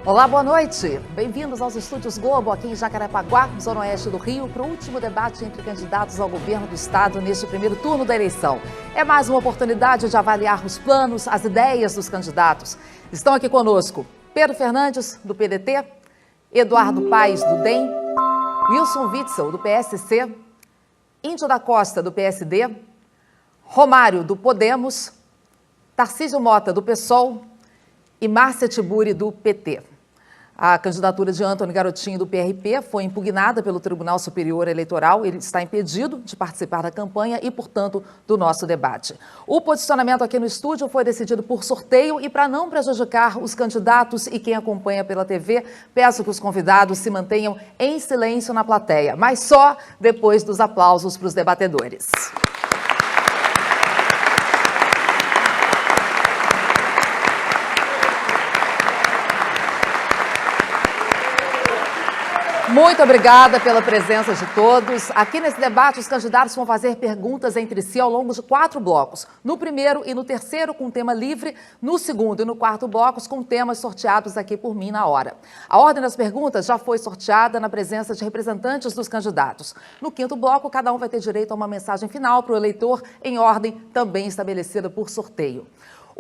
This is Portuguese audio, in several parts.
Olá, boa noite. Bem-vindos aos Estúdios Globo, aqui em Jacarepaguá, zona oeste do Rio, para o último debate entre candidatos ao governo do estado neste primeiro turno da eleição. É mais uma oportunidade de avaliar os planos, as ideias dos candidatos. Estão aqui conosco Pedro Fernandes, do PDT, Eduardo Paes, do DEM, Wilson Witzel, do PSC, Índio da Costa, do PSD, Romário, do Podemos, Tarcísio Mota, do PSOL e Márcia Tiburi, do PT. A candidatura de Antony Garotinho, do PRP, foi impugnada pelo Tribunal Superior Eleitoral. Ele está impedido de participar da campanha e, portanto, do nosso debate. O posicionamento aqui no estúdio foi decidido por sorteio e, para não prejudicar os candidatos e quem acompanha pela TV, peço que os convidados se mantenham em silêncio na plateia, mas só depois dos aplausos para os debatedores. Muito obrigada pela presença de todos. Aqui nesse debate, os candidatos vão fazer perguntas entre si ao longo de 4 blocos. No primeiro e no terceiro, com tema livre. No segundo e no quarto blocos, com temas sorteados aqui por mim na hora. A ordem das perguntas já foi sorteada na presença de representantes dos candidatos. No quinto bloco, cada um vai ter direito a uma mensagem final para o eleitor, em ordem também estabelecida por sorteio.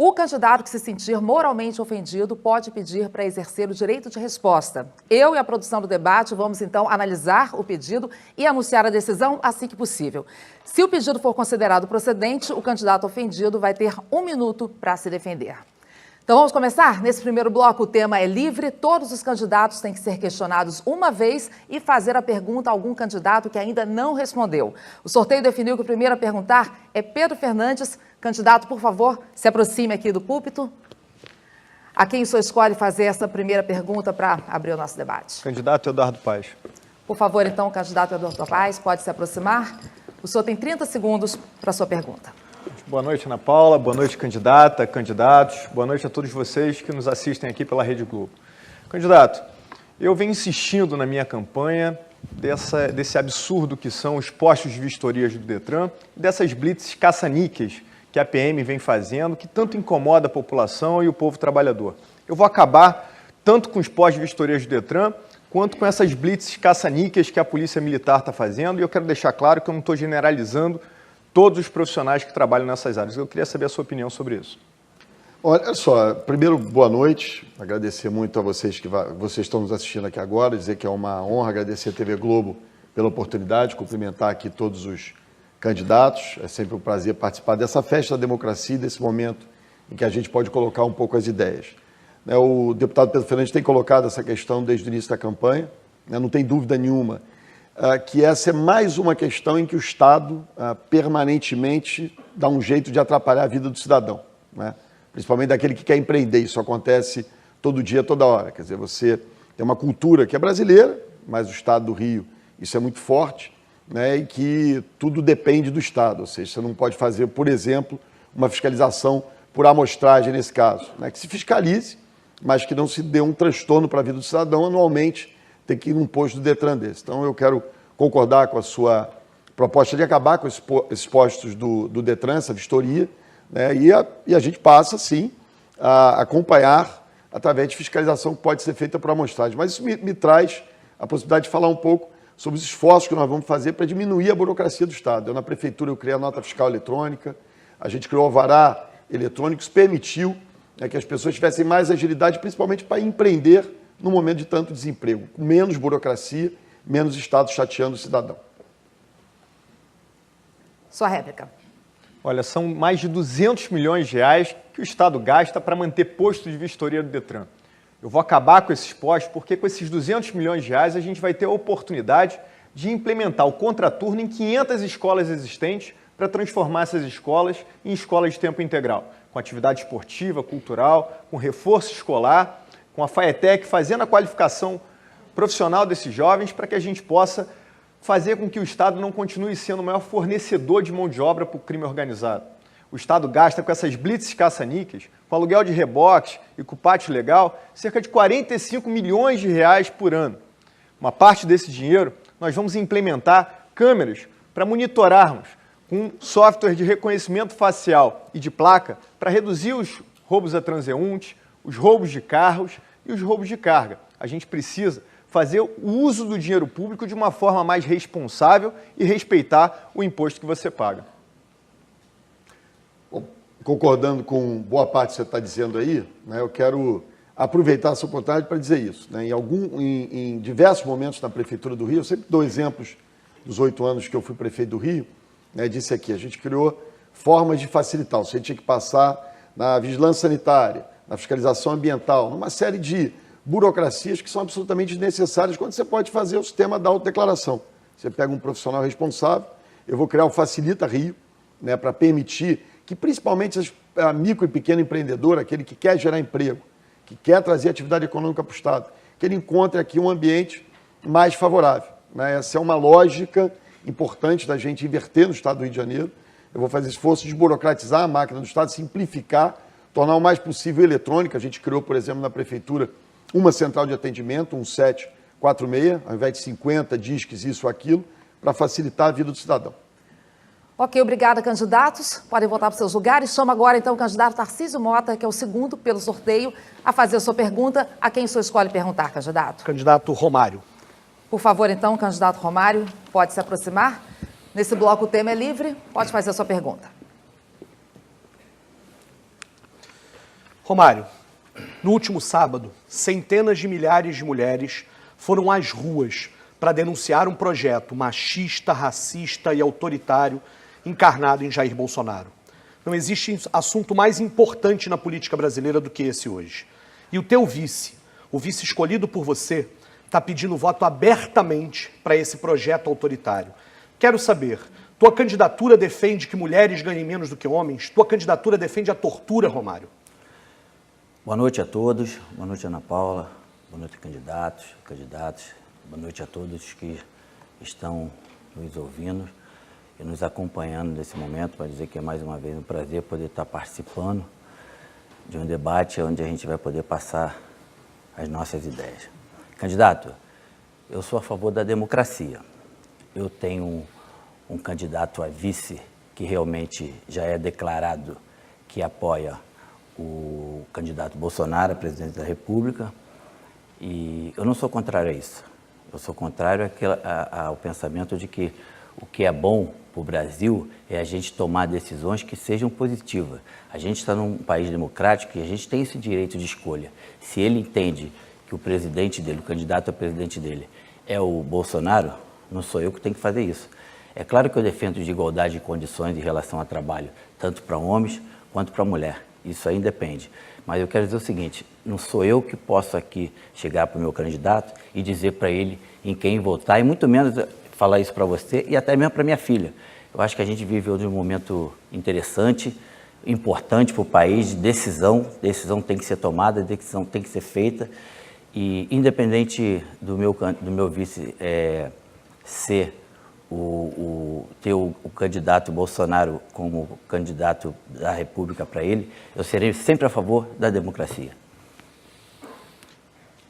O candidato que se sentir moralmente ofendido pode pedir para exercer o direito de resposta. Eu e a produção do debate vamos, então, analisar o pedido e anunciar a decisão assim que possível. Se o pedido for considerado procedente, o candidato ofendido vai ter 1 minuto para se defender. Então vamos começar? Nesse primeiro bloco o tema é livre, todos os candidatos têm que ser questionados uma vez e fazer a pergunta a algum candidato que ainda não respondeu. O sorteio definiu que o primeiro a perguntar é Pedro Fernandes. Candidato, por favor, se aproxime aqui do púlpito. A quem o senhor escolhe fazer essa primeira pergunta para abrir o nosso debate? Candidato Eduardo Paes. Por favor, então, o candidato Eduardo Paes pode se aproximar. O senhor tem 30 segundos para a sua pergunta. Boa noite, Ana Paula. Boa noite, candidata, candidatos. Boa noite a todos vocês que nos assistem aqui pela Rede Globo. Candidato, eu venho insistindo na minha campanha desse absurdo que são os postos de vistorias do Detran, dessas blitzes caça-níqueis que a PM vem fazendo, que tanto incomoda a população e o povo trabalhador. Eu vou acabar tanto com os postos de vistorias do Detran, quanto com essas blitzes caça-níqueis que a Polícia Militar está fazendo, e eu quero deixar claro que eu não estou generalizando todos os profissionais que trabalham nessas áreas. Eu queria saber a sua opinião sobre isso. Olha só, primeiro, boa noite, agradecer muito a vocês que vocês estão nos assistindo aqui agora, dizer que é uma honra, agradecer a TV Globo pela oportunidade, cumprimentar aqui todos os candidatos, é sempre um prazer participar dessa festa da democracia, desse momento em que a gente pode colocar um pouco as ideias. O deputado Pedro Fernandes tem colocado essa questão desde o início da campanha, não tem dúvida nenhuma que essa é mais uma questão em que o Estado permanentemente dá um jeito de atrapalhar a vida do cidadão, principalmente daquele que quer empreender. Isso acontece todo dia, toda hora. Quer dizer, você tem uma cultura que é brasileira, mas o Estado do Rio, isso é muito forte, e que tudo depende do Estado. Ou seja, você não pode fazer, por exemplo, uma fiscalização por amostragem nesse caso, que se fiscalize, mas que não se dê um transtorno para a vida do cidadão anualmente, tem que ir num posto do Detran desse. Então, eu quero concordar com a sua proposta de acabar com esses postos do Detran, essa vistoria, e a gente passa, sim, a acompanhar através de fiscalização que pode ser feita por amostragem. Mas isso me traz a possibilidade de falar um pouco sobre os esforços que nós vamos fazer para diminuir a burocracia do Estado. Na Prefeitura, eu criei a nota fiscal eletrônica, a gente criou o alvará eletrônico, isso permitiu que as pessoas tivessem mais agilidade, principalmente para empreender no momento de tanto desemprego, com menos burocracia, menos Estado chateando o cidadão. Sua réplica. Olha, são mais de 200 milhões de reais que o Estado gasta para manter posto de vistoria do Detran. Eu vou acabar com esses postos porque com esses 200 milhões de reais a gente vai ter a oportunidade de implementar o contraturno em 500 escolas existentes para transformar essas escolas em escolas de tempo integral, com atividade esportiva, cultural, com reforço escolar, com a FAETEC fazendo a qualificação profissional desses jovens para que a gente possa fazer com que o Estado não continue sendo o maior fornecedor de mão de obra para o crime organizado. O Estado gasta com essas blitzes caça-níqueis, com aluguel de reboques e com o pátio legal, cerca de 45 milhões de reais por ano. Uma parte desse dinheiro nós vamos implementar câmeras para monitorarmos com software de reconhecimento facial e de placa para reduzir os roubos a transeuntes, os roubos de carros e os roubos de carga. A gente precisa fazer o uso do dinheiro público de uma forma mais responsável e respeitar o imposto que você paga. Bom, concordando com boa parte que você está dizendo aí, né, eu quero aproveitar essa oportunidade para dizer isso. Né? Em diversos momentos na Prefeitura do Rio, eu sempre dou exemplos dos 8 anos que eu fui prefeito do Rio, né, disse aqui, a gente criou formas de facilitar. Você tinha que passar na vigilância sanitária, na fiscalização ambiental, numa série de burocracias que são absolutamente desnecessárias quando você pode fazer o sistema da autodeclaração. Você pega um profissional responsável, eu vou criar o Facilita Rio, né, para permitir que principalmente a micro e pequeno empreendedor, aquele que quer gerar emprego, que quer trazer atividade econômica para o Estado, que ele encontre aqui um ambiente mais favorável. Né? Essa é uma lógica importante da gente inverter no Estado do Rio de Janeiro. Eu vou fazer esforço de desburocratizar a máquina do Estado, simplificar, tornar o mais possível eletrônica. A gente criou, por exemplo, na Prefeitura, uma central de atendimento, 1746, ao invés de 50 disques, isso ou aquilo, para facilitar a vida do cidadão. Ok, obrigada, candidatos. Podem voltar para os seus lugares. Chamo agora, então, o candidato Tarcísio Mota, que é o segundo pelo sorteio, a fazer a sua pergunta. A quem o senhor escolhe perguntar, candidato? Candidato Romário. Por favor, então, candidato Romário, pode se aproximar. Nesse bloco o tema é livre, pode fazer a sua pergunta. Romário, no último sábado, centenas de milhares de mulheres foram às ruas para denunciar um projeto machista, racista e autoritário encarnado em Jair Bolsonaro. Não existe assunto mais importante na política brasileira do que esse hoje. E o teu vice, o vice escolhido por você, está pedindo voto abertamente para esse projeto autoritário. Quero saber, tua candidatura defende que mulheres ganhem menos do que homens? Tua candidatura defende a tortura, Romário? Boa noite a todos, boa noite Ana Paula, boa noite candidatos, boa noite a todos que estão nos ouvindo e nos acompanhando nesse momento, para dizer que é mais uma vez um prazer poder estar participando de um debate onde a gente vai poder passar as nossas ideias. Candidato, eu sou a favor da democracia. Eu tenho um candidato a vice que realmente já é declarado que apoia o candidato Bolsonaro a presidente da República, e eu não sou contrário a isso. Eu sou contrário ao pensamento de que o que é bom para o Brasil é a gente tomar decisões que sejam positivas. A gente está num país democrático e a gente tem esse direito de escolha. Se ele entende que o presidente dele, o candidato a presidente dele, é o Bolsonaro, não sou eu que tenho que fazer isso. É claro que eu defendo de igualdade de condições em relação ao trabalho, tanto para homens quanto para mulher. Isso aí depende. Mas eu quero dizer o seguinte, não sou eu que posso aqui chegar para o meu candidato e dizer para ele em quem votar, e muito menos falar isso para você e até mesmo para minha filha. Eu acho que a gente vive hoje um momento interessante, importante para o país, de decisão tem que ser tomada, decisão tem que ser feita, e independente do meu vice ser ter o candidato Bolsonaro como candidato da República para ele, eu serei sempre a favor da democracia.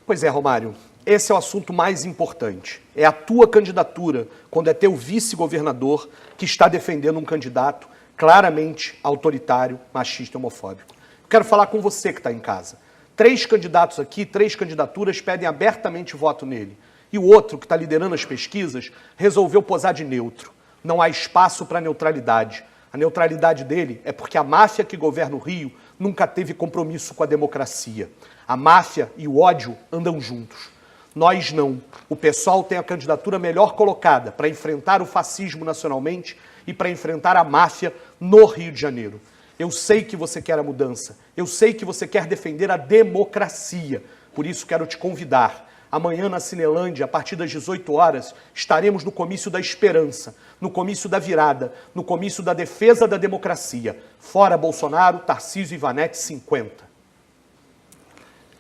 Pois é, Romário, esse é o assunto mais importante. É a tua candidatura, quando é teu vice-governador que está defendendo um candidato claramente autoritário, machista e homofóbico. Quero falar com você que está em casa. 3 candidatos aqui, 3 candidaturas pedem abertamente voto nele. E o outro, que está liderando as pesquisas, resolveu posar de neutro. Não há espaço para neutralidade. A neutralidade dele é porque a máfia que governa o Rio nunca teve compromisso com a democracia. A máfia e o ódio andam juntos. Nós não. O PSOL tem a candidatura melhor colocada para enfrentar o fascismo nacionalmente e para enfrentar a máfia no Rio de Janeiro. Eu sei que você quer a mudança. Eu sei que você quer defender a democracia. Por isso quero te convidar. Amanhã na Cinelândia, a partir das 18 horas, estaremos no comício da esperança, no comício da virada, no comício da defesa da democracia. Fora Bolsonaro, Tarcísio e Ivanete 50.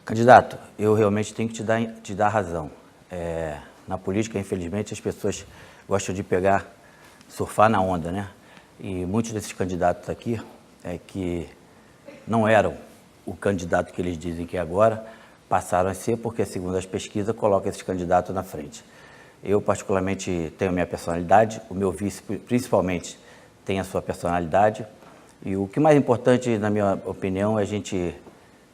Candidato, eu realmente tenho que te dar razão. Na política, infelizmente, as pessoas gostam de surfar na onda, né? E muitos desses candidatos aqui que não eram o candidato que eles dizem que é agora, passaram a ser porque, segundo as pesquisas, coloca esses candidatos na frente. Eu, particularmente, tenho a minha personalidade, o meu vice, principalmente, tem a sua personalidade, e o que mais importante, na minha opinião, é a gente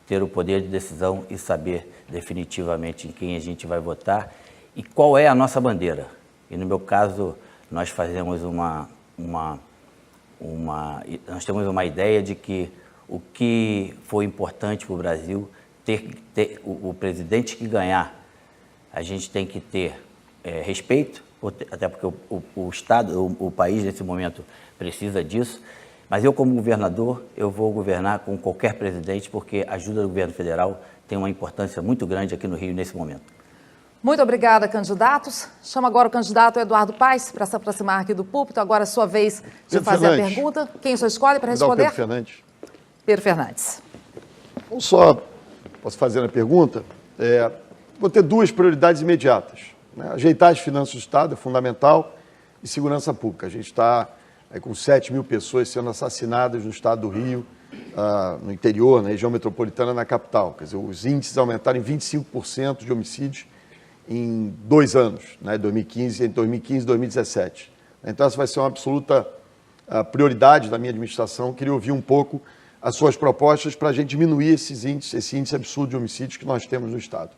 ter o poder de decisão e saber definitivamente em quem a gente vai votar e qual é a nossa bandeira. E no meu caso, nós fazemos nós temos uma ideia de que o que foi importante para o Brasil, o presidente que ganhar, a gente tem que ter respeito, até porque o Estado, o país nesse momento precisa disso, mas eu como governador, eu vou governar com qualquer presidente, porque a ajuda do governo federal tem uma importância muito grande aqui no Rio nesse momento. Muito obrigada, candidatos. Chamo agora o candidato Eduardo Paes para se aproximar aqui do púlpito. Agora é a sua vez de Pedro fazer Fernandes. a pergunta. Quem o senhor escolhe para Pedro responder? Fernandes. Pedro Fernandes. Não só posso fazer a pergunta, vou ter duas prioridades imediatas. Né? Ajeitar as finanças do Estado é fundamental e segurança pública. A gente está com 7 mil pessoas sendo assassinadas no estado do Rio, no interior, na região metropolitana, na capital. Quer dizer, os índices aumentaram em 25% de homicídios em 2 anos, né? 2015 e 2017. Então, essa vai ser uma absoluta prioridade da minha administração. Queria ouvir um pouco as suas propostas para a gente diminuir esse índice absurdo de homicídios que nós temos no Estado.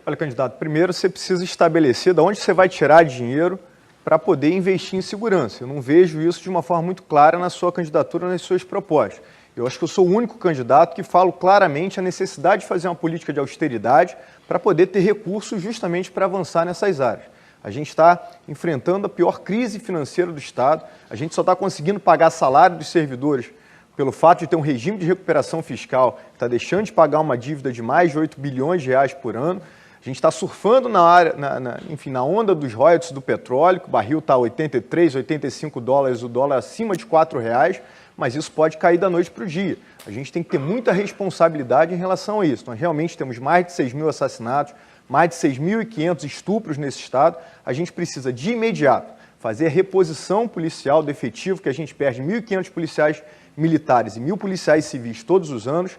Olha, candidato, primeiro você precisa estabelecer de onde você vai tirar dinheiro para poder investir em segurança. Eu não vejo isso de uma forma muito clara na sua candidatura, nas suas propostas. Eu acho que eu sou o único candidato que falo claramente a necessidade de fazer uma política de austeridade para poder ter recursos justamente para avançar nessas áreas. A gente está enfrentando a pior crise financeira do Estado, a gente só está conseguindo pagar salário dos servidores pelo fato de ter um regime de recuperação fiscal que está deixando de pagar uma dívida de mais de 8 bilhões de reais por ano. A gente está surfando na onda dos royalties do petróleo, que o barril está a 83, 85 dólares, o dólar acima de R$4, mas isso pode cair da noite para o dia. A gente tem que ter muita responsabilidade em relação a isso. Nós realmente temos mais de 6 mil assassinatos, mais de 6.500 estupros nesse estado. A gente precisa, de imediato, fazer a reposição policial do efetivo, que a gente perde 1.500 policiais militares e 1.000 policiais civis todos os anos.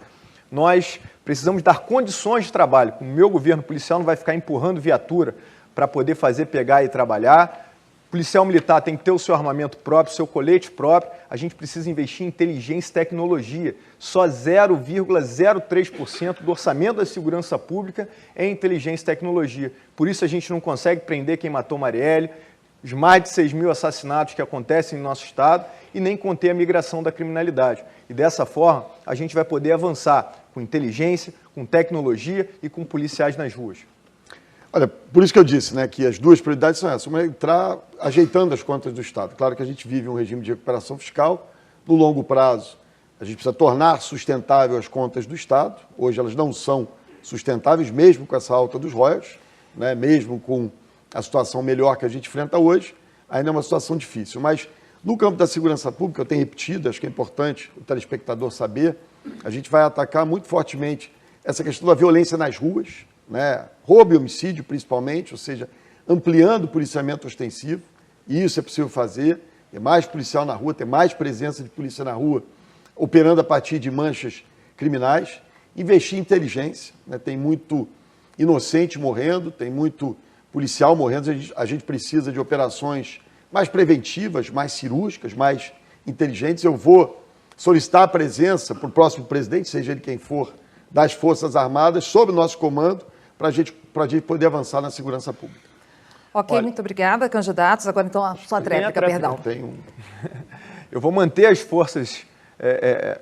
Nós precisamos dar condições de trabalho. O meu governo policial não vai ficar empurrando viatura para poder fazer, pegar e trabalhar. O policial militar tem que ter o seu armamento próprio, seu colete próprio. A gente precisa investir em inteligência e tecnologia. Só 0,03% do orçamento da segurança pública é inteligência e tecnologia. Por isso a gente não consegue prender quem matou Marielle, os mais de 6 mil assassinatos que acontecem no nosso estado e nem conter a migração da criminalidade. E dessa forma, a gente vai poder avançar com inteligência, com tecnologia e com policiais nas ruas. Olha, por isso que eu disse, né, que as duas prioridades são essas. Uma é entrar ajeitando as contas do Estado. Claro que a gente vive um regime de recuperação fiscal. No longo prazo, a gente precisa tornar sustentável as contas do Estado. Hoje elas não são sustentáveis, mesmo com essa alta dos royalties, né, mesmo com a situação melhor que a gente enfrenta hoje, ainda é uma situação difícil. Mas no campo da segurança pública, eu tenho repetido, acho que é importante o telespectador saber, a gente vai atacar muito fortemente essa questão da violência nas ruas, né? Roubo e homicídio principalmente, ou seja, ampliando o policiamento ostensivo, e isso é possível fazer, ter mais policial na rua, ter mais presença de polícia na rua, operando a partir de manchas criminais, investir em inteligência, né? Tem muito inocente morrendo, tem muito policial morrendo, a gente precisa de operações mais preventivas, mais cirúrgicas, mais inteligentes. Eu vou solicitar a presença para o próximo presidente, seja ele quem for, das Forças Armadas, sob o nosso comando, para a gente poder avançar na segurança pública. Ok, Olha, muito obrigada, candidatos. Agora, então, a sua tréplica, perdão. Eu vou manter as forças de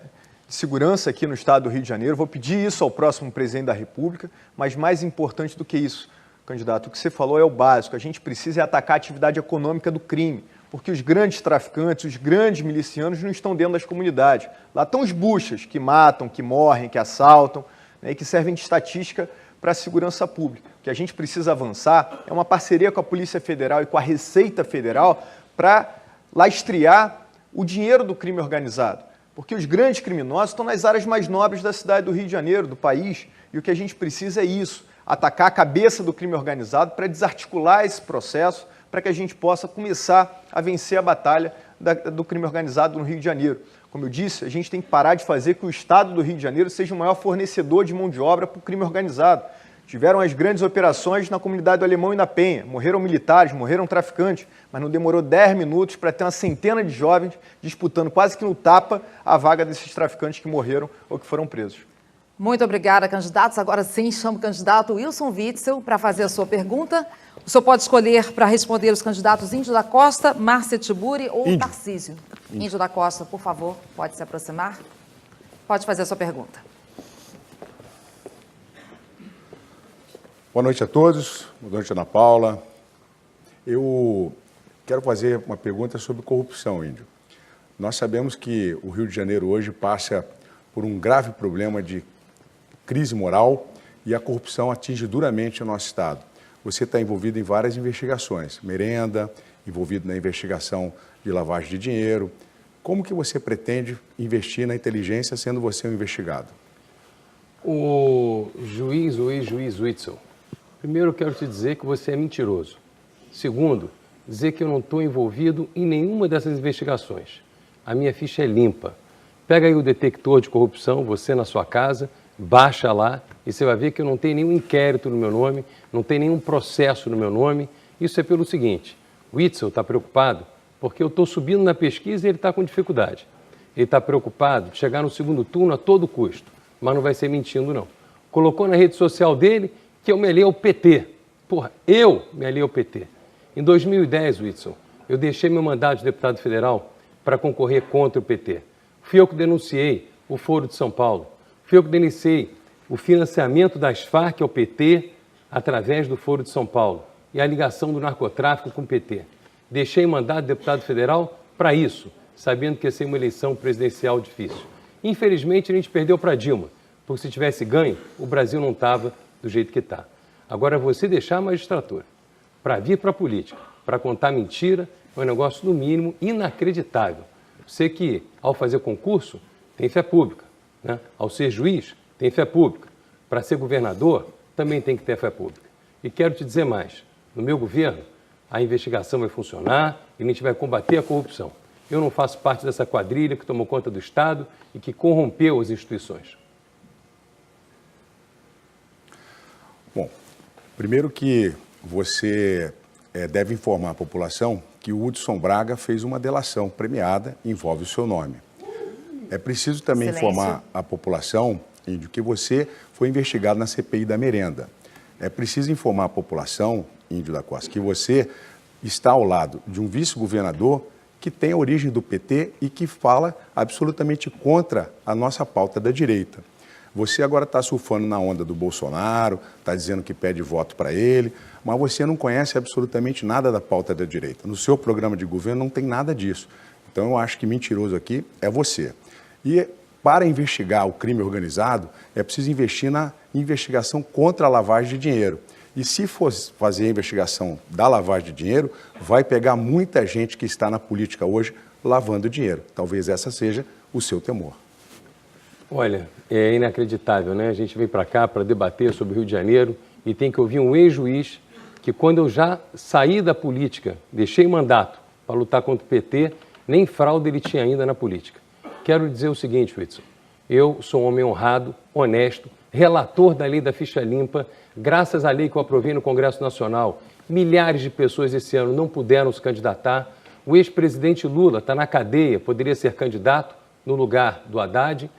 segurança aqui no estado do Rio de Janeiro, vou pedir isso ao próximo presidente da República, mas mais importante do que isso, candidato, o que você falou é o básico. A gente precisa atacar a atividade econômica do crime, porque os grandes traficantes, os grandes milicianos não estão dentro das comunidades. Lá estão os buchas que matam, que morrem, que assaltam, né, e que servem de estatística para a segurança pública. O que a gente precisa avançar é uma parceria com a Polícia Federal e com a Receita Federal para lastrear o dinheiro do crime organizado. Porque os grandes criminosos estão nas áreas mais nobres da cidade do Rio de Janeiro, do país, e o que a gente precisa é isso, atacar a cabeça do crime organizado para desarticular esse processo, para que a gente possa começar a vencer a batalha do crime organizado no Rio de Janeiro. Como eu disse, a gente tem que parar de fazer que o Estado do Rio de Janeiro seja o maior fornecedor de mão de obra para o crime organizado. Tiveram as grandes operações na comunidade do Alemão e na Penha. Morreram militares, morreram traficantes, mas não demorou 10 minutos para ter uma centena de jovens disputando quase que no tapa a vaga desses traficantes que morreram ou que foram presos. Muito obrigada, candidatos. Agora sim, chamo o candidato Wilson Witzel para fazer a sua pergunta. O senhor pode escolher para responder os candidatos Índio da Costa, Márcia Tiburi ou Tarcísio. Índio da Costa, por favor, pode se aproximar. Pode fazer a sua pergunta. Boa noite a todos. Boa noite, Ana Paula. Eu quero fazer uma pergunta sobre corrupção, Índio. Nós sabemos que o Rio de Janeiro hoje passa por um grave problema de crise moral e a corrupção atinge duramente o nosso Estado. Você está envolvido em várias investigações, Merenda, envolvido na investigação de lavagem de dinheiro. Como que você pretende investir na inteligência sendo você um investigado? O ex-juiz Witzel, primeiro eu quero te dizer que você é mentiroso. Segundo, dizer que eu não estou envolvido em nenhuma dessas investigações. A minha ficha é limpa. Pega aí o detector de corrupção, você na sua casa, baixa lá e você vai ver que eu não tenho nenhum inquérito no meu nome, não tem nenhum processo no meu nome. Isso é pelo seguinte, o Witzel está preocupado porque eu estou subindo na pesquisa e ele está com dificuldade. Ele está preocupado de chegar no segundo turno a todo custo, mas não vai ser mentindo não. Colocou na rede social dele que eu me aliei ao PT. Porra, eu me aliei ao PT. Em 2010, Witzel, eu deixei meu mandato de deputado federal para concorrer contra o PT. Fui eu que denunciei o Foro de São Paulo. Fui eu que denunciei o financiamento das Farc ao PT através do Foro de São Paulo e a ligação do narcotráfico com o PT. Deixei o mandato de deputado federal para isso, sabendo que ia ser uma eleição presidencial difícil. Infelizmente, a gente perdeu para Dilma, porque se tivesse ganho, o Brasil não estava do jeito que está. Agora, você deixar a magistratura para vir para a política, para contar mentira, é um negócio, no mínimo, inacreditável. Você que, ao fazer concurso, tem fé pública, né? Ao ser juiz, tem fé pública. Para ser governador, também tem que ter fé pública. E quero te dizer mais, no meu governo, a investigação vai funcionar e a gente vai combater a corrupção. Eu não faço parte dessa quadrilha que tomou conta do Estado e que corrompeu as instituições. Bom, primeiro que você deve informar a população que o Hudson Braga fez uma delação premiada, envolve o seu nome. É preciso também informar a população, Índio, que você foi investigado na CPI da Merenda. É preciso informar a população, Índio da Costa, que você está ao lado de um vice-governador que tem a origem do PT e que fala absolutamente contra a nossa pauta da direita. Você agora está surfando na onda do Bolsonaro, está dizendo que pede voto para ele, mas você não conhece absolutamente nada da pauta da direita. No seu programa de governo não tem nada disso. Então eu acho que mentiroso aqui é você. E para investigar o crime organizado, é preciso investir na investigação contra a lavagem de dinheiro. E se for fazer a investigação da lavagem de dinheiro, vai pegar muita gente que está na política hoje lavando dinheiro. Talvez essa seja o seu temor. Olha, é inacreditável, né? A gente vem para cá para debater sobre o Rio de Janeiro e tem que ouvir um ex-juiz que, quando eu já saí da política, deixei mandato para lutar contra o PT, nem fraude ele tinha ainda na política. Quero dizer o seguinte, Witzel, eu sou um homem honrado, honesto, relator da lei da ficha limpa, graças à lei que eu aprovei no Congresso Nacional, milhares de pessoas esse ano não puderam se candidatar, o ex-presidente Lula está na cadeia, poderia ser candidato no lugar do Haddad,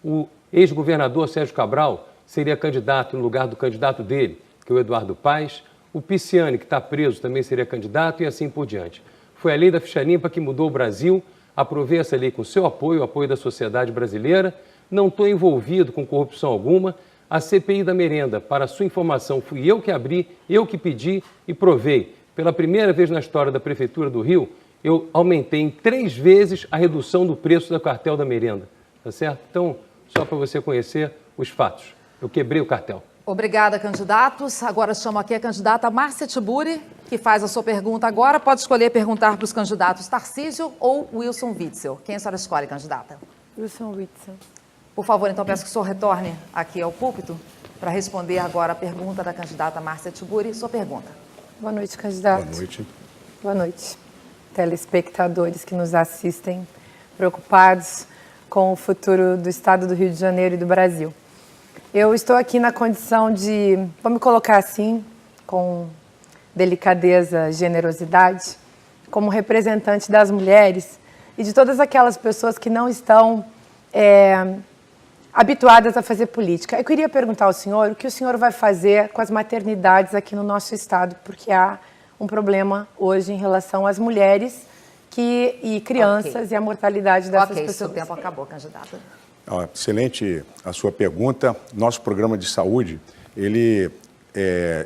o ex-governador Sérgio Cabral seria candidato no lugar do candidato dele, que é o Eduardo Paes, o Pisciani, que está preso, também seria candidato e assim por diante. Foi a lei da ficha limpa que mudou o Brasil, aprovei essa lei com seu apoio, o apoio da sociedade brasileira, não estou envolvido com corrupção alguma. A CPI da Merenda, para sua informação, fui eu que abri, eu que pedi e provei. Pela primeira vez na história da Prefeitura do Rio, eu aumentei em 3 vezes a redução do preço do cartel da merenda. Tá certo? Então, só para você conhecer os fatos. Eu quebrei o cartel. Obrigada, candidatos. Agora chamo aqui a candidata Márcia Tiburi, que faz a sua pergunta agora. Pode escolher perguntar para os candidatos Tarcísio ou Wilson Witzel. Quem a senhora escolhe, candidata? Wilson Witzel. Por favor, então, peço que o senhor retorne aqui ao púlpito para responder agora a pergunta da candidata Márcia Tiburi. Sua pergunta. Boa noite, candidato. Boa noite. Boa noite, telespectadores que nos assistem, preocupados com o futuro do Estado do Rio de Janeiro e do Brasil. Eu estou aqui na condição de, vou me colocar assim, com delicadeza, generosidade, como representante das mulheres e de todas aquelas pessoas que não estão habituadas a fazer política. Eu queria perguntar ao senhor o que o senhor vai fazer com as maternidades aqui no nosso estado, porque há um problema hoje em relação às mulheres e crianças e a mortalidade dessas pessoas. Seu tempo acabou, candidata. Excelente a sua pergunta. Nosso programa de saúde, ele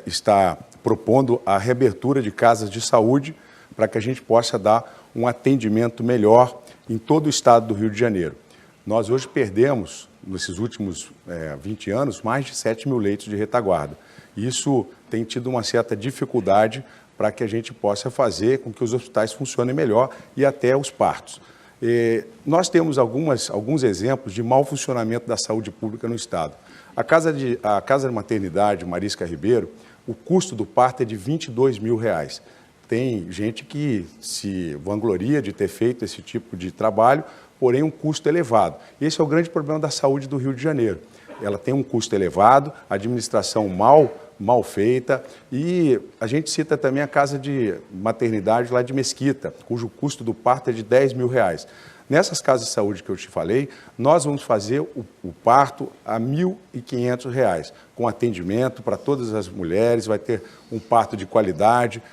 está propondo a reabertura de casas de saúde para que a gente possa dar um atendimento melhor em todo o estado do Rio de Janeiro. Nós hoje perdemos, nesses últimos 20 anos, mais de 7 mil leitos de retaguarda. Isso tem tido uma certa dificuldade para que a gente possa fazer com que os hospitais funcionem melhor e até os partos. Nós temos alguns exemplos de mau funcionamento da saúde pública no estado. A casa de maternidade Marisca Ribeiro, o custo do parto é de R$22 mil. Tem gente que se vangloria de ter feito esse tipo de trabalho, porém um custo elevado. Esse é o grande problema da saúde do Rio de Janeiro. Ela tem um custo elevado, administração mal feita, e a gente cita também a casa de maternidade lá de Mesquita, cujo custo do parto é de R$10 mil. Nessas casas de saúde que eu te falei, nós vamos fazer o parto a R$1.500, com atendimento para todas as mulheres, vai ter um parto de qualidade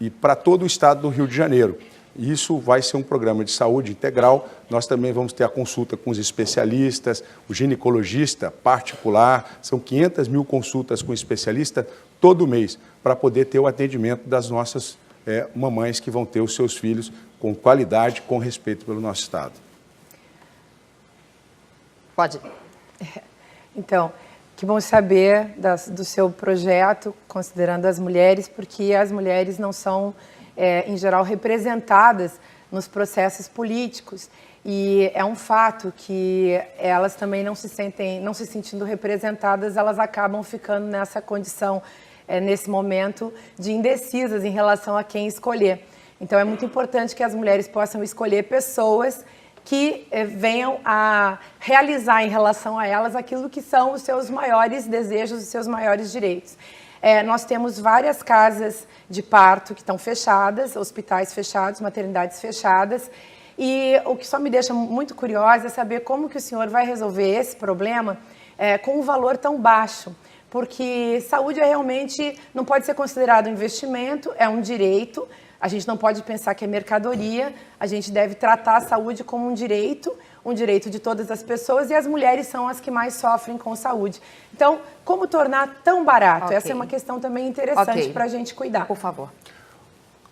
e para todo o estado do Rio de Janeiro. Isso vai ser um programa de saúde integral. Nós também vamos ter a consulta com os especialistas, o ginecologista particular. São 500 mil consultas com especialista todo mês para poder ter o atendimento das nossas mamães que vão ter os seus filhos com qualidade, com respeito pelo nosso estado. Pode. Então, que bom saber do seu projeto, considerando as mulheres, porque as mulheres não são, em geral, representadas nos processos políticos. E é um fato que elas também não se sentindo representadas, elas acabam ficando nessa condição, nesse momento, de indecisas em relação a quem escolher. Então, é muito importante que as mulheres possam escolher pessoas que venham a realizar em relação a elas aquilo que são os seus maiores desejos, os seus maiores direitos. Nós temos várias casas de parto que estão fechadas, hospitais fechados, maternidades fechadas, e o que só me deixa muito curiosa é saber como que o senhor vai resolver esse problema com um valor tão baixo, porque saúde realmente não pode ser considerado um investimento, é um direito. A gente não pode pensar que é mercadoria, a gente deve tratar a saúde como um direito de todas as pessoas, e as mulheres são as que mais sofrem com saúde. Então, como tornar tão barato? Okay. Essa é uma questão também interessante para a gente cuidar. Por favor.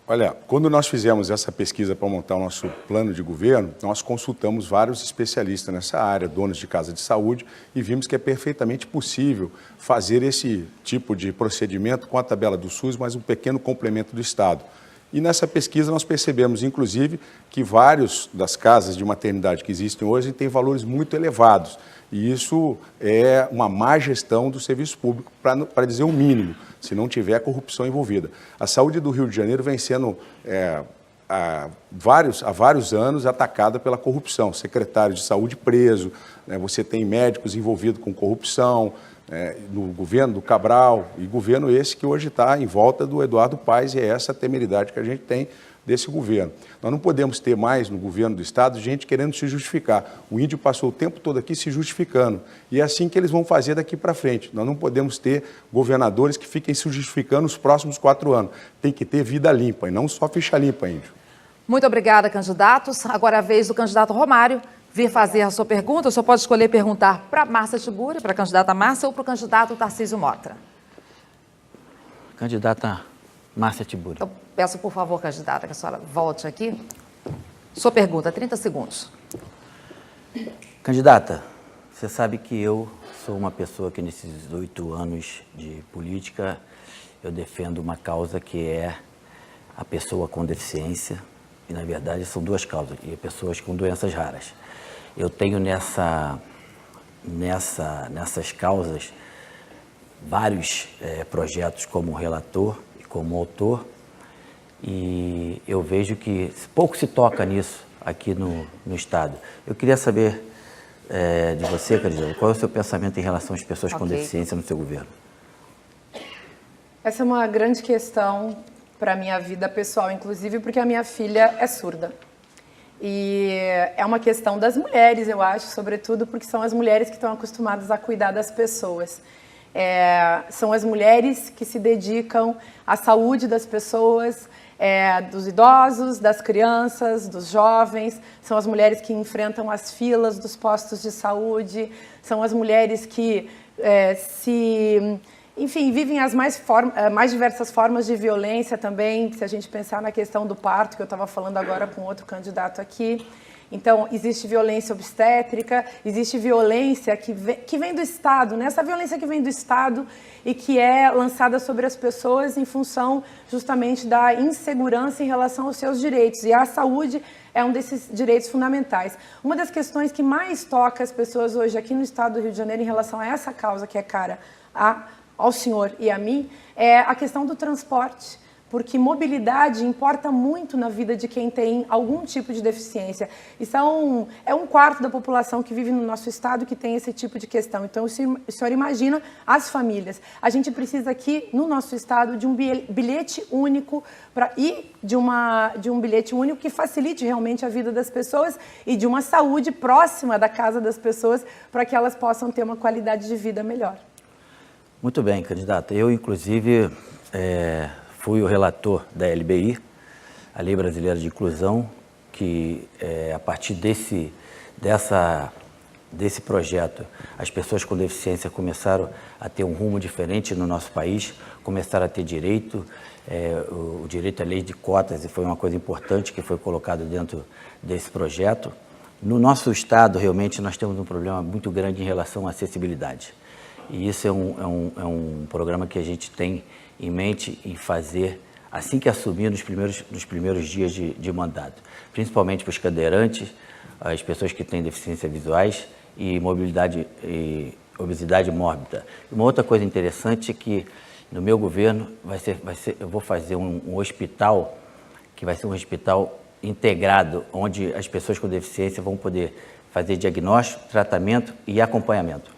Olha, quando nós fizemos essa pesquisa para montar o nosso plano de governo, nós consultamos vários especialistas nessa área, donos de casa de saúde, e vimos que é perfeitamente possível fazer esse tipo de procedimento com a tabela do SUS, mas um pequeno complemento do Estado. E nessa pesquisa nós percebemos, inclusive, que várias das casas de maternidade que existem hoje têm valores muito elevados. E isso é uma má gestão do serviço público, para dizer o mínimo, se não tiver corrupção envolvida. A saúde do Rio de Janeiro vem sendo, há vários anos, atacada pela corrupção. Secretário de saúde preso, você tem médicos envolvidos com corrupção, no governo do Cabral, e governo esse que hoje está em volta do Eduardo Paes, e é essa a temeridade que a gente tem desse governo. Nós não podemos ter mais no governo do Estado gente querendo se justificar. O índio passou o tempo todo aqui se justificando, e é assim que eles vão fazer daqui para frente. Nós não podemos ter governadores que fiquem se justificando os próximos 4 anos. Tem que ter vida limpa, e não só ficha limpa, índio. Muito obrigada, candidatos. Agora é a vez do candidato Romário vir fazer a sua pergunta. O senhor pode escolher perguntar para Márcia Tiburi, para a candidata Márcia, ou para o candidato Tarcísio Mota. Candidata Márcia Tiburi. Então, peço, por favor, candidata, que a senhora volte aqui. Sua pergunta, 30 segundos. Candidata, você sabe que eu sou uma pessoa que nesses 8 anos de política, eu defendo uma causa que é a pessoa com deficiência, e na verdade são 2 causas, e pessoas com doenças raras. Eu tenho nessas causas vários projetos como relator e como autor, e eu vejo que pouco se toca nisso aqui no Estado. Eu queria saber de você, candidata, qual é o seu pensamento em relação às pessoas com deficiência no seu governo? Essa é uma grande questão para a minha vida pessoal, inclusive porque a minha filha é surda. E é uma questão das mulheres, eu acho, sobretudo porque são as mulheres que estão acostumadas a cuidar das pessoas. São as mulheres que se dedicam à saúde das pessoas, dos idosos, das crianças, dos jovens, são as mulheres que enfrentam as filas dos postos de saúde, são as mulheres que enfim, vivem as mais diversas formas de violência também, se a gente pensar na questão do parto, que eu estava falando agora com outro candidato aqui. Então, existe violência obstétrica, existe violência que vem do Estado, né? Essa violência que vem do Estado e que é lançada sobre as pessoas em função justamente da insegurança em relação aos seus direitos. E a saúde é um desses direitos fundamentais. Uma das questões que mais toca as pessoas hoje aqui no Estado do Rio de Janeiro em relação a essa causa que é cara ao senhor e a mim é a questão do transporte. Porque mobilidade importa muito na vida de quem tem algum tipo de deficiência. E é um quarto da população que vive no nosso estado que tem esse tipo de questão. Então, o senhor imagina as famílias. A gente precisa aqui, no nosso estado, de um bilhete único de um bilhete único que facilite realmente a vida das pessoas e de uma saúde próxima da casa das pessoas para que elas possam ter uma qualidade de vida melhor. Muito bem, candidata. Eu, inclusive, fui o relator da LBI, a Lei Brasileira de Inclusão, que a partir desse projeto, as pessoas com deficiência começaram a ter um rumo diferente no nosso país, começaram a ter direito, o direito à lei de cotas, e foi uma coisa importante que foi colocado dentro desse projeto. No nosso estado, realmente, nós temos um problema muito grande em relação à acessibilidade. E isso é um programa que a gente tem em mente em fazer assim que assumir nos primeiros dias de mandato, principalmente para os cadeirantes, as pessoas que têm deficiências visuais e mobilidade e obesidade mórbida. Uma outra coisa interessante é que no meu governo eu vou fazer um hospital que vai ser um hospital integrado, onde as pessoas com deficiência vão poder fazer diagnóstico, tratamento e acompanhamento.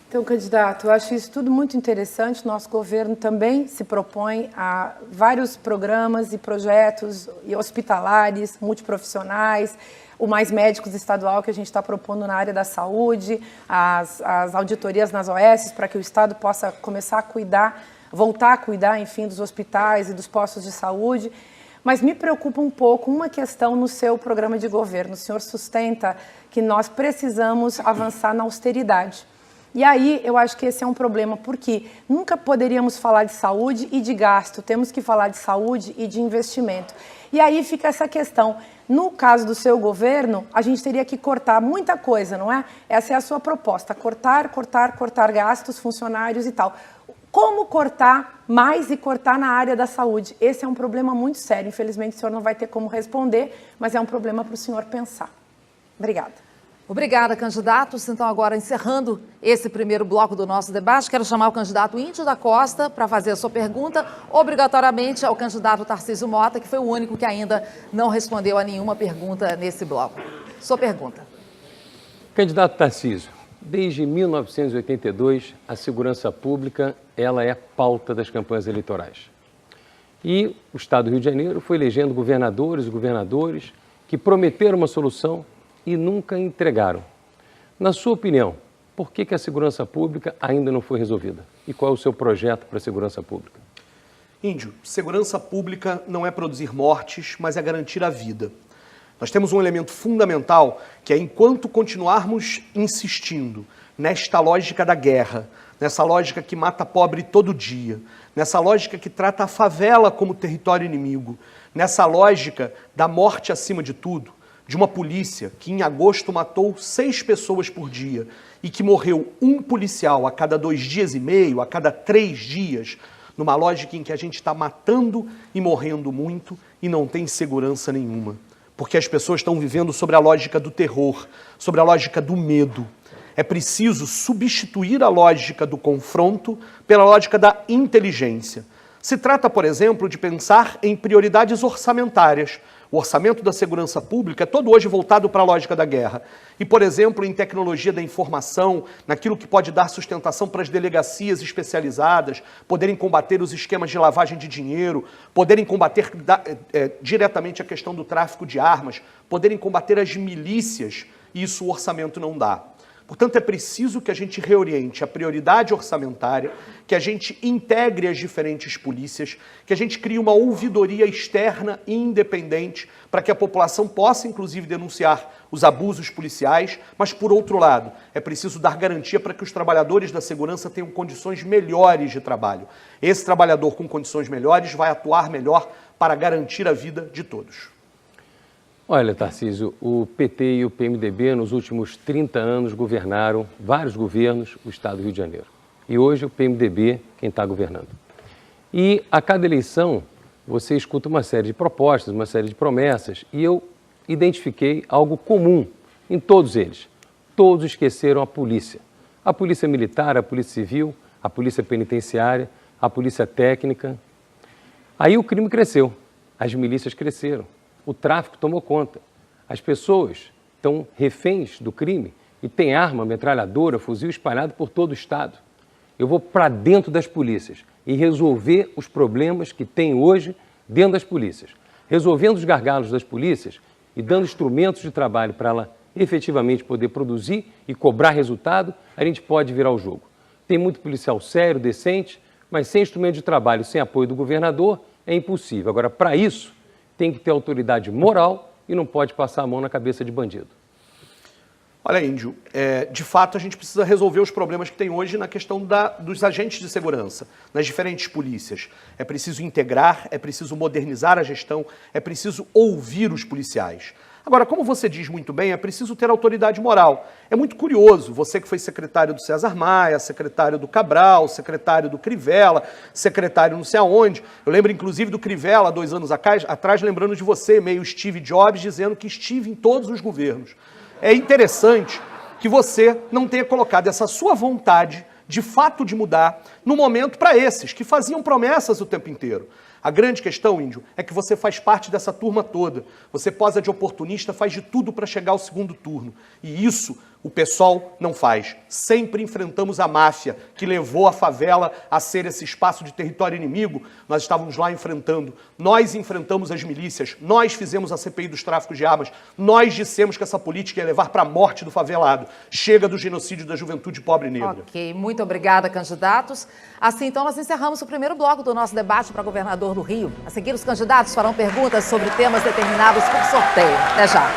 Então, candidato, eu acho isso tudo muito interessante. Nosso governo também se propõe a vários programas e projetos hospitalares, multiprofissionais, o Mais Médicos estadual que a gente está propondo na área da saúde, as auditorias nas OS para que o Estado possa começar a cuidar, voltar a cuidar, enfim, dos hospitais e dos postos de saúde. Mas me preocupa um pouco uma questão no seu programa de governo. O senhor sustenta que nós precisamos avançar na austeridade. E aí eu acho que esse é um problema, porque nunca poderíamos falar de saúde e de gasto, temos que falar de saúde e de investimento. E aí fica essa questão, no caso do seu governo, a gente teria que cortar muita coisa, não é? Essa é a sua proposta, cortar gastos, funcionários e tal. Como cortar mais e cortar na área da saúde? Esse é um problema muito sério, infelizmente o senhor não vai ter como responder, mas é um problema para o senhor pensar. Obrigada. Obrigada, candidatos. Então, agora, encerrando esse primeiro bloco do nosso debate, quero chamar o candidato Índio da Costa para fazer a sua pergunta, obrigatoriamente ao candidato Tarcísio Mota, que foi o único que ainda não respondeu a nenhuma pergunta nesse bloco. Sua pergunta. Candidato Tarcísio, desde 1982, a segurança pública ela é pauta das campanhas eleitorais. E o Estado do Rio de Janeiro foi elegendo governadores e governadoras que prometeram uma solução e nunca entregaram. Na sua opinião, por que a segurança pública ainda não foi resolvida? E qual é o seu projeto para a segurança pública? Índio, segurança pública não é produzir mortes, mas é garantir a vida. Nós temos um elemento fundamental que é enquanto continuarmos insistindo nesta lógica da guerra, nessa lógica que mata pobre todo dia, nessa lógica que trata a favela como território inimigo, nessa lógica da morte acima de tudo, de uma polícia que em agosto matou 6 pessoas por dia e que morreu um policial a cada 2 dias e meio, a cada 3 dias, numa lógica em que a gente está matando e morrendo muito e não tem segurança nenhuma. Porque as pessoas estão vivendo sobre a lógica do terror, sobre a lógica do medo. É preciso substituir a lógica do confronto pela lógica da inteligência. Se trata, por exemplo, de pensar em prioridades orçamentárias. O orçamento da segurança pública é todo hoje voltado para a lógica da guerra. E, por exemplo, em tecnologia da informação, naquilo que pode dar sustentação para as delegacias especializadas, poderem combater os esquemas de lavagem de dinheiro, poderem combater diretamente a questão do tráfico de armas, poderem combater as milícias, e isso o orçamento não dá. Portanto, é preciso que a gente reoriente a prioridade orçamentária, que a gente integre as diferentes polícias, que a gente crie uma ouvidoria externa e independente para que a população possa, inclusive, denunciar os abusos policiais, mas, por outro lado, é preciso dar garantia para que os trabalhadores da segurança tenham condições melhores de trabalho. Esse trabalhador com condições melhores vai atuar melhor para garantir a vida de todos. Olha, Tarcísio, o PT e o PMDB nos últimos 30 anos governaram vários governos o estado do Rio de Janeiro. E hoje o PMDB quem está governando. E a cada eleição você escuta uma série de propostas, uma série de promessas, e eu identifiquei algo comum em todos eles. Todos esqueceram a polícia. A polícia militar, a polícia civil, a polícia penitenciária, a polícia técnica. Aí o crime cresceu, as milícias cresceram. O tráfico tomou conta. As pessoas estão reféns do crime e tem arma, metralhadora, fuzil espalhado por todo o estado. Eu vou para dentro das polícias e resolver os problemas que tem hoje dentro das polícias. Resolvendo os gargalos das polícias e dando instrumentos de trabalho para ela efetivamente poder produzir e cobrar resultado, a gente pode virar o jogo. Tem muito policial sério, decente, mas sem instrumento de trabalho, sem apoio do governador, é impossível. Agora, para isso, tem que ter autoridade moral e não pode passar a mão na cabeça de bandido. Olha, Índio, de fato a gente precisa resolver os problemas que tem hoje na questão dos agentes de segurança, nas diferentes polícias. É preciso integrar, é preciso modernizar a gestão, é preciso ouvir os policiais. Agora, como você diz muito bem, é preciso ter autoridade moral. É muito curioso, você que foi secretário do César Maia, secretário do Cabral, secretário do Crivella, secretário não sei aonde. Eu lembro, inclusive, do Crivella, 2 anos atrás, lembrando de você, meio Steve Jobs, dizendo que estive em todos os governos. É interessante que você não tenha colocado essa sua vontade, de fato, de mudar, no momento para esses, que faziam promessas o tempo inteiro. A grande questão, Índio, é que você faz parte dessa turma toda. Você posa de oportunista, faz de tudo para chegar ao segundo turno. E isso o PSOL não faz. Sempre enfrentamos a máfia que levou a favela a ser esse espaço de território inimigo. Nós estávamos lá enfrentando. Nós enfrentamos as milícias. Nós fizemos a CPI dos tráficos de armas. Nós dissemos que essa política ia levar para a morte do favelado. Chega do genocídio da juventude pobre e negra. Ok, muito obrigada, candidatos. Assim, então, nós encerramos o primeiro bloco do nosso debate para governador do Rio. A seguir, os candidatos farão perguntas sobre temas determinados por sorteio. Até já.